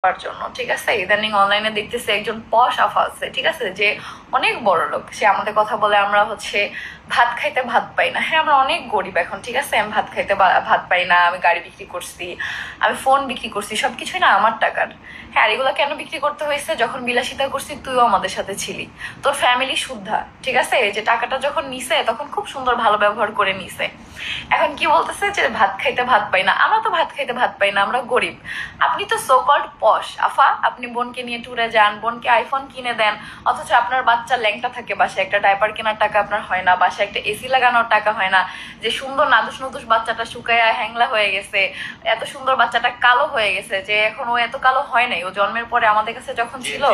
জন্য, ঠিক আছে? ইদানিং অনলাইনে দেখতেছি একজন পশ আফা আছে, ঠিক আছে, যে অনেক বড় লোক। সে আমাদের কথা বলে আমরা ভাত খাইতে ভাত পাই না। হ্যাঁ, আমরা অনেক গরিব এখন, ঠিক আছে, আমি ভাত খাইতে ভাত পাই না, আমি গাড়ি বিক্রি করছি, আমি ফোন বিক্রি করছি, সবকিছুই না আমার টাকার। হ্যাঁ, আর এগুলো কেন বিক্রি করতে হয়েছে? যখন বিলাসিতা করছি তুইও আমাদের সাথে ছিলি, তোর ফ্যামিলি শুদ্ধা, ঠিক আছে, যে টাকাটা যখন নিছে তখন খুব সুন্দর ভালো ব্যবহার করে নিছে। এখন কি বলতেছে যে ভাত খাইতে ভাত পাই না? আমরা তো ভাত খাইতে ভাত পাই না, আমরা গরিব। আপনি তো সো কল্ড পশ আফা, আপনি বোনকে নিয়ে ট্যুরে যান, বোনকে আইফোন কিনে দেন, অথচ আপনার বাচ্চা ল্যাংটা থাকে, বাসায় একটা ডাইপার কেনার টাকা আপনার হয় না, বাসায় একটা এসি লাগানোর টাকা হয় না, যে সুন্দর নাদুস নদুস বাচ্চাটা শুকায়া হ্যাংলা হয়ে গেছে, এত সুন্দর বাচ্চাটা কালো হয়ে গেছে, যে এখন ও এত কালো হয় নাই, ও জন্মের পরে আমাদের কাছে যখন ছিল।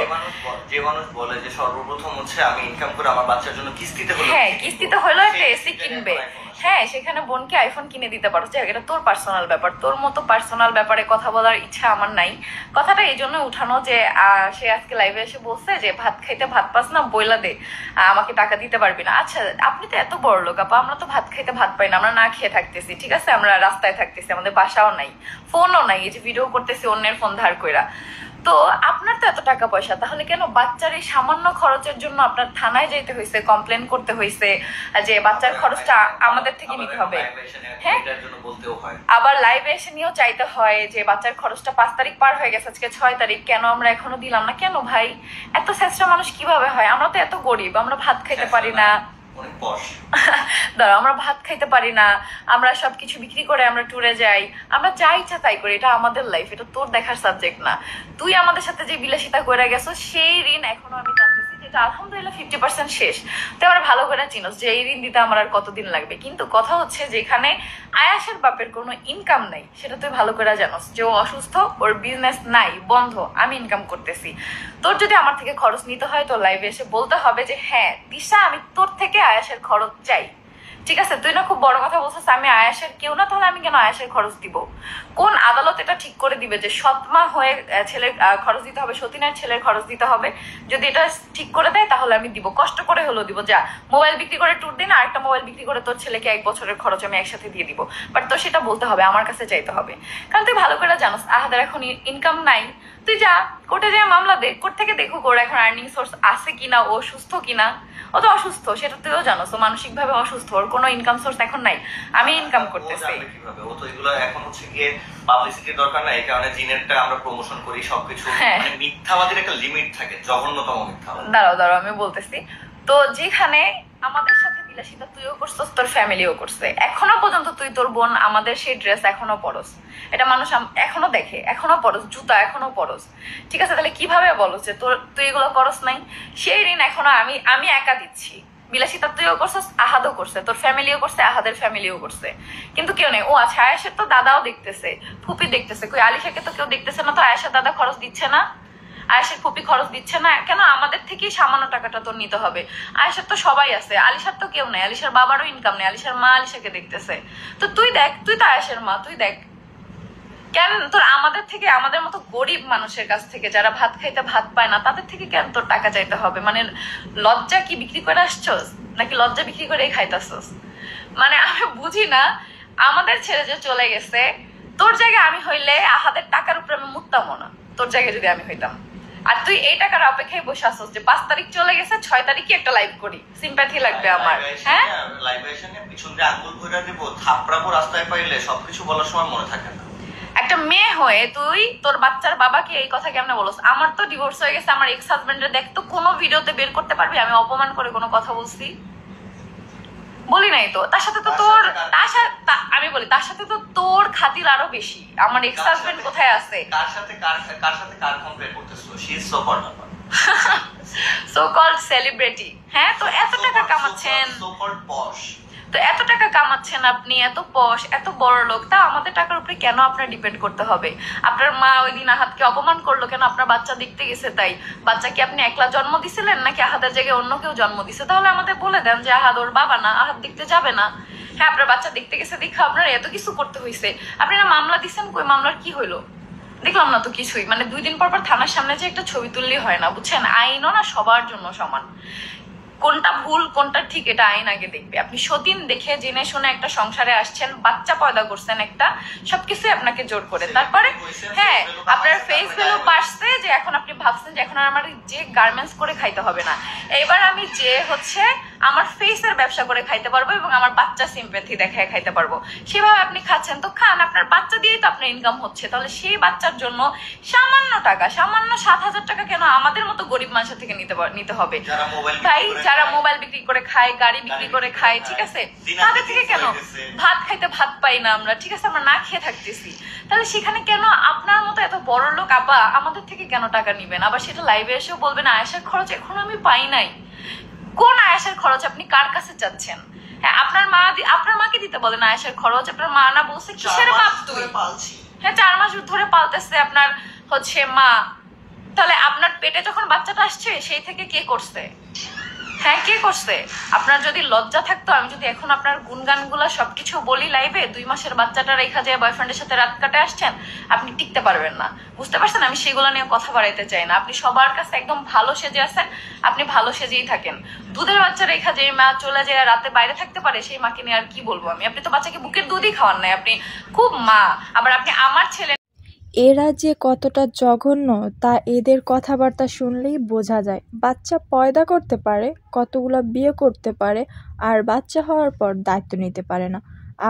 যে মানুষ বলে যে সর্বপ্রথম আমি ইনকাম করে আমার বাচ্চার জন্য কিস্তিতে হলো, হ্যাঁ কিস্তিতে হলো একটা এসি কিনবে, হ্যাঁ সেখানে বোনকে আইফোন কিনে দিতে পারো। যে এটা তোর পার্সোনাল ব্যাপার, তোর মতো পার্সোনাল ব্যাপারে কথা বলার ইচ্ছা আমার নাই। কথাটা এই জন্য উঠানো যে সে আজকে লাইভে এসে বলছে যে ভাত খাইতে ভাত পাস না, বইলা দে, আমাকে টাকা দিতে পারবি না। আচ্ছা, আপনি তো এত বড় লোক আপা, আমরা তো ভাত খাইতে ভাত পাই না, আমরা না খেয়ে থাকতেছি, ঠিক আছে, আমরা রাস্তায় থাকতেছি, আমাদের বাসাও নাই, ফোনও নাই, এই যে ভিডিও করতেছি অন্যের ফোন ধার কইরা। তো আপনার তো এত টাকা পয়সা, তাহলে কেন বাচ্চার এই সামান্য খরচের জন্য আপনার থানায় যাইতে হয়েছে, কমপ্লেন করতে হয়েছে যে বাচ্চার খরচটা আমাদের থেকে নিতে হবে? হ্যাঁ, আবার লাইভে এসে নিয়েও চাইতে হয় যে বাচ্চার খরচটা 5 তারিখ পার হয়ে গেছে, আজকে 6 তারিখ, কেন আমরা এখনো দিলাম না? কেন ভাই, এত চেষ্টা মানুষ কিভাবে হয়? আমরা তো এত গরিব, আমরা ভাত খাইতে পারি না, ধরো আমরা ভাত খাইতে পারি না, আমরা সবকিছু বিক্রি করে আমরা ট্যুরে যাই, আমরা যা ইচ্ছা তাই করি, এটা আমাদের লাইফ, এটা তোর দেখার সাবজেক্ট না। তুই আমাদের সাথে যে বিলাসিতা করে গেছো সেই ঋণ এখনো আমি টানতেছি, যেটা আলহামদুলিল্লাহ 50% শেষ। তো আমরা ভালো করে চিনোস যে এই ঋণ দিতে আমার আর কতদিন লাগবে। কিন্তু কথা হচ্ছে যেখানে আয়াসের বাপের কোনো ইনকাম নাই, সেটা তুই ভালো করে জানোস যে ও অসুস্থ, ওর বিজনেস নাই, বন্ধ, আমি ইনকাম করতেছি। তোর যদি আমার থেকে খরচ নিতে হয় তো লাইভে এসে বলতে হবে যে হ্যাঁ দিশা, আমি তোর থেকে আয়াসের খরচ চাই, ঠিক আছে? তুই না খুব বড় কথা বলছিস, আমি আয়াসের কেউ না, তাহলে আমি কেন আয়াসের খরচ দিব? কোন আদালত এটা ঠিক করে দিবে যে সৎমা হয়ে ছেলের খরচ দিতে হবে, সতীনের ছেলের খরচ দিতে হবে? যদি এটা ঠিক করে দেয় তাহলে আমি দিব, কষ্ট করে হলেও দিব। যা মোবাইল বিক্রি করে ট্যুর দিন, আরেকটা মোবাইল বিক্রি করে তোর ছেলেকে 1 বছরের খরচ আমি একসাথে দিয়ে দিব, বাট তোর সেটা বলতে হবে, আমার কাছে চাইতে হবে। কারণ তুই ভালো করে জানোস আহাদের এখন ইনকাম নাই। তুই যা কোর্টে যা মামলা দে, কোর্ট থেকে দেখুক ওর এখন আর্নিং সোর্স আছে কিনা, ও সুস্থ কিনা। ও তো অসুস্থ, সেটা তুইও জানোস, ও মানসিক ভাবে অসুস্থ, ওর কোনো ইনকাম সোর্স এখন নাই, আমি ইনকাম করতেছি। ও তো এগুলো এখন গিয়ে পাবলিসিটির দরকার নাই, এই কারণে জিনেরটা আমরা প্রমোশন করি, সবকিছু মানে মিথ্যাবাদীর একটা লিমিট থাকে, জঘন্যতম মিথ্যাবাদী। দাঁড়াও আমি বলতেছি। তো যেখানে আমাদের সাথে বিলাসিতা তুইও করছিস, তোর ফ্যামিলিও করছে, এখনো পর্যন্ত তুই তোর বোন আমাদের সেই ড্রেস এখনো পরস, এটা মানুষ এখনো দেখে, এখনো পরস, জুতা এখনো পরস, ঠিক আছে? তাহলে কিভাবে বলো যে তুই এগুলো করস নাই? সেই ঋণ এখনো আমি একা দিচ্ছি। বিলাসিতা তুইও করছিস, আহাদও করছে, তোর ফ্যামিলিও করছে, আহাদের ফ্যামিলিও করছে, কিন্তু কেউ নেই। ও আচ্ছা, আয়েশের তো দাদাও দেখতেছে, ফুপি দেখতেছে, কই আলিশাকে তো কেউ দেখতেছে না, তো আয়েশের দাদা খরচ দিচ্ছে না, আয়েশের ফুপি খরচ দিচ্ছে না কেন? আমাদের থেকেই সামান্য টাকাটা তোর নিতে হবে। আয়েশার তো সবাই আছে, আলিশার তো কেউ নেই, আলিশার বাবারও ইনকাম নেই, আলিশার মা আলিশাকে দেখতেছে। তো তুই দেখ, তুই তো আয়েশের মা, তুই দেখ কেন তোর আমাদের থেকে, আমাদের মতো গরিব মানুষের কাছ থেকে, যারা ভাত খাইতে ভাত পায় না, তাদের থেকে কেন তোর টাকা চাইতে হবে? মানে লজ্জা কি বিক্রি করে আসছস, নাকি লজ্জা বিক্রি করে খাইতাছস? মানে আমি বুঝি না। আমাদের ছেড়ে যে চলে গেছে, তোর জায়গায় আমি হইলে আহাদের টাকার উপরে আমি মুততামও না, তোর জায়গায় যদি আমি হইতাম। আর তুই এই টাকার অপেক্ষায় বসে আসছিস যে 5 তারিখ চলে গেছে, 6 তারিখে একটা লাইভ করি, সিম্প্যাথি লাগবে আমার। হ্যাঁ, লাইভে এসে পিছন দিয়ে আঙ্গুল ধরে দেব, থাপড়াবো রাস্তায় পাইলে, সবকিছু বলার সময় মনে থাকে না। একটা মেয়ে হয়ে তুই তোর বাচ্চার বাবাকে এই কথা কেমনে বলছ? আমার তো ডিভোর্স হয়ে গেছে, আমার এক্স হাজবেন্ডের দেখ তো কোনো ভিডিওতে বের করতে পারবি আমি অপমান করে কোনো কথা বলছি? বলি নাই তো। তার সাথে তো তোর, আমি বলি তার সাথে তো তোর খাতির আরো বেশি। আমার এক্স হাজবেন্ড কোথায় আছে? কার সাথে কার কম্পেয়ার করতেছো? She is so called so called celebrity. হ্যাঁ, তো এত টাকা কামাচ্ছেন, সো কল্ড পশ, তো এত টাকা কামাচ্ছেন আপনি, এত পশ, এত বড় লোক, তা আমাদের টাকার উপরে কেন আপনার ডিপেন্ড করতে হবে? আপনার মা ওই দিন আহাদকে অপমান করলো কেন? আপনার বাচ্চা দেখতে গেছে তাই। বাচ্চা কি আপনি একলা জন্ম দিছিলেন, নাকি আহাদের জায়গায় অন্য কেউ জন্ম দিছে? তাহলে আমাদের বলে দেন যে আহাদ ওর বাবা না, আহাদ দেখতে যাবে না। হ্যাঁ, আপনার বাচ্চা দেখতে গেছে দেখে আপনার এত কিছু করতে হয়েছে। আপনি না মামলা দিচ্ছেন, কই মামলার কি হইলো? দেখলাম না তো কিছুই। মানে 2 দিন পর থানার সামনে যে একটা ছবি তুললেই হয় না, বুঝছেন? আইনও না সবার জন্য সমান। কোনটা ভুল কোনটা ঠিক এটা আইন আগে দেখবে। আপনি সতীন দেখে জেনে শুনে একটা সংসারে আসছেন, বাচ্চা পয়দা করছেন একটা, সবকিছুই আপনাকে জোর করে, তারপরে হ্যাঁ আপনার ফেস ভ্যালু বাড়ছে, যে এখন আপনি ভাবছেন যে এখন আর আমার যে গার্মেন্টস করে খাইতে হবে না, এবার আমি যে হচ্ছে আমার ফেসের ব্যবসা করে খাইতে পারবো এবং আমার বাচ্চা সিম্প্যাথি দেখায় খাইতে পারবো, সেভাবে আপনি খাচ্ছেন। তো খান, আপনার বাচ্চা দিয়েই তো আপনার ইনকাম হচ্ছে, তাহলে সেই বাচ্চার জন্য সামান্য টাকা, সামান্য 7,000 টাকা কেন আমাদের মতো গরিব মানুষের থেকে নিতে হবে ভাই? যারা মোবাইল বিক্রি করে খায়, গাড়ি বিক্রি করে খায়, ঠিক আছে, তাদের থেকে কেন ভাত খাইতে ভাত পাই না আমরা, ঠিক আছে, আমরা না খেয়ে থাকতেছি, তাহলে সেখানে কেন আপনার মতো এত বড় লোক আপা আমাদের থেকে কেন টাকা নিবেন? আবার সেটা লাইভে এসেও বলবেন আয়েশার খরচ এখনো আমি পাই নাই। কোন আয়েশার খরচ আপনি কার কাছে চাচ্ছেন? হ্যাঁ আপনার মাকে দিতে বলেন আয়েশার খরচ। আপনার মা না বলছে কিসের বাপ তুই? হ্যাঁ 4 মাস ধরে পালতেছে আপনার হচ্ছে মা, তাহলে আপনার পেটে যখন বাচ্চাটা আসছে সেই থেকে কে করছে? হ্যাঁ কে করছে? আপনার যদি লজ্জা থাকতো, আমি যদি এখন আপনার গুনগানগুলা সবকিছু বলি লাইভে, 2 মাসের বাচ্চাটা রেখা যায় বয়ফ্রেন্ডের সাথে রাত কাটে আসছেন, আপনি টিকতে পারবেন না, বুঝতে পারছেন? আমি সেগুলো নিয়ে কথা বাড়াইতে চাই না। আপনি সবার কাছে একদম ভালো সেজে আছেন, আপনি ভালো সেজেই থাকেন। দুধের বাচ্চা রেখা যে মা চলে যায় রাতে বাইরে থাকতে পারে, সেই মাকে নিয়ে আর কি বলবো আমি? আপনি তো বাচ্চাকে বুকের দুধই খাওয়ান নাই, আপনি খুব মা। আবার আপনি আমার ছেলে, এরা যে কতটা জঘন্য তা এদের কথাবার্তা শুনলেই বোঝা যায়। বাচ্চা পয়দা করতে পারে, কতগুলো বিয়ে করতে পারে, আর বাচ্চা হওয়ার পর দায়িত্ব নিতে পারে না।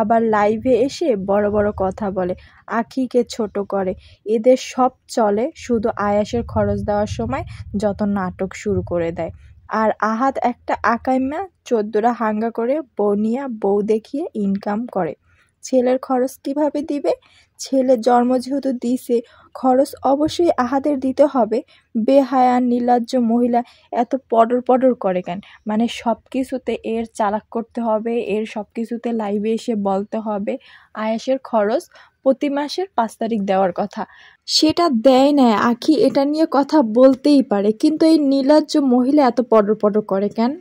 আবার লাইভে এসে বড় বড় কথা বলে, আখিকে ছোট করে। এদের সব চলে শুধু আয়াসের খরচ দেওয়ার সময় যত নাটক শুরু করে দেয়। আর আহাদ একটা আকাইমা 14টা হাঙ্গা করে বউ নিয়ে বউ দেখিয়ে ইনকাম করে। ছেলের খরচ কিভাবে দিবে? ছেলের জন্ম যেহেতু দিছে, খরচ অবশ্যই আহাদের দিতে হবে। বেহায়া নির্লজ্জ মহিলা এত পডর পডর করে কেন? মানে সব কিছুতে এর চালাক করতে হবে, এর সব কিছুতে লাইভে এসে বলতে হবে আয়েশের খরচ প্রতি মাসের 5 তারিখ দেওয়ার কথা, সেটা দেয় না। আখি এটা নিয়ে কথা বলতেই পারে, কিন্তু এই নির্লজ্জ মহিলা এত পডর পডর করে কেন?